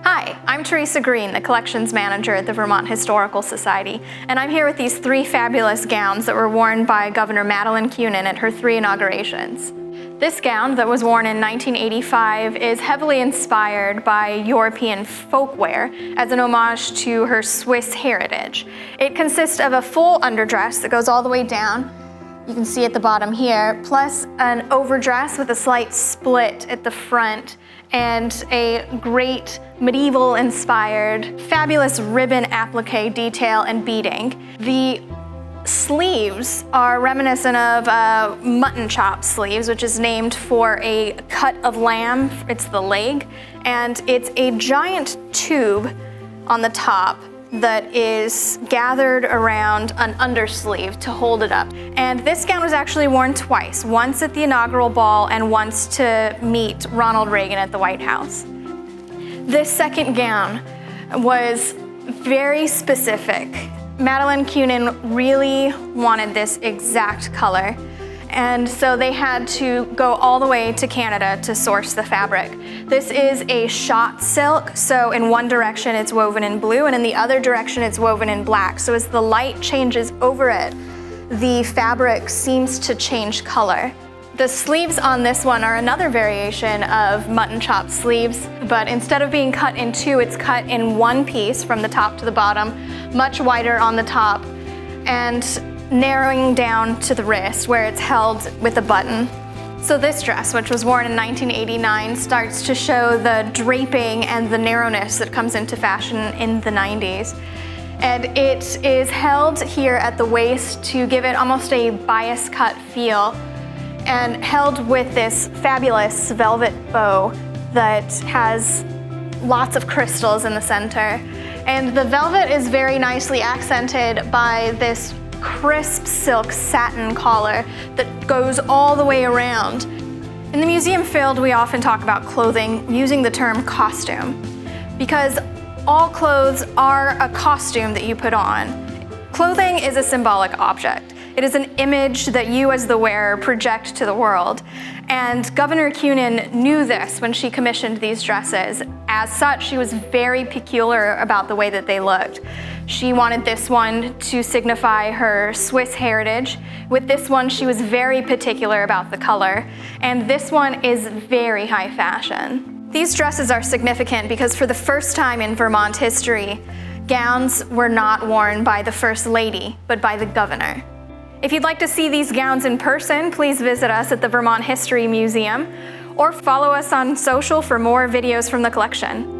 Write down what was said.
Hi, I'm Teresa Greene, the Collections Manager at the Vermont Historical Society, and I'm here with these three fabulous gowns that were worn by Governor Madeleine Kunin at her 3 inaugurations. This gown that was worn in 1985 is heavily inspired by European folkwear as an homage to her Swiss heritage. It consists of a full underdress that goes all the way down, you can see at the bottom here, plus an overdress with a slight split at the front and a great medieval-inspired, fabulous ribbon applique detail and beading. The sleeves are reminiscent of mutton chop sleeves, which is named for a cut of lamb. It's the leg, and it's a giant tube on the top that is gathered around an undersleeve to hold it up. And this gown was actually worn twice, once at the inaugural ball and once to meet Ronald Reagan at the White House. This second gown was very specific. Madeleine Kunin really wanted this exact color, and so they had to go all the way to Canada to source the fabric. This is a shot silk, so in one direction it's woven in blue and in the other direction it's woven in black. So as the light changes over it, the fabric seems to change color. The sleeves on this one are another variation of mutton chop sleeves, but instead of being cut in two, it's cut in one piece from the top to the bottom, much wider on the top, and narrowing down to the wrist where it's held with a button. So this dress, which was worn in 1989, starts to show the draping and the narrowness that comes into fashion in the 90s. And it is held here at the waist to give it almost a bias cut feel, and held with this fabulous velvet bow that has lots of crystals in the center. And the velvet is very nicely accented by this crisp silk satin collar that goes all the way around. In the museum field, we often talk about clothing using the term costume, because all clothes are a costume that you put on. Clothing is a symbolic object. It is an image that you as the wearer project to the world. And Governor Kunin knew this when she commissioned these dresses. As such, she was very peculiar about the way that they looked. She wanted this one to signify her Swiss heritage. With this one, she was very particular about the color. And this one is very high fashion. These dresses are significant because for the first time in Vermont history, gowns were not worn by the First Lady, but by the governor. If you'd like to see these gowns in person, please visit us at the Vermont History Museum or follow us on social for more videos from the collection.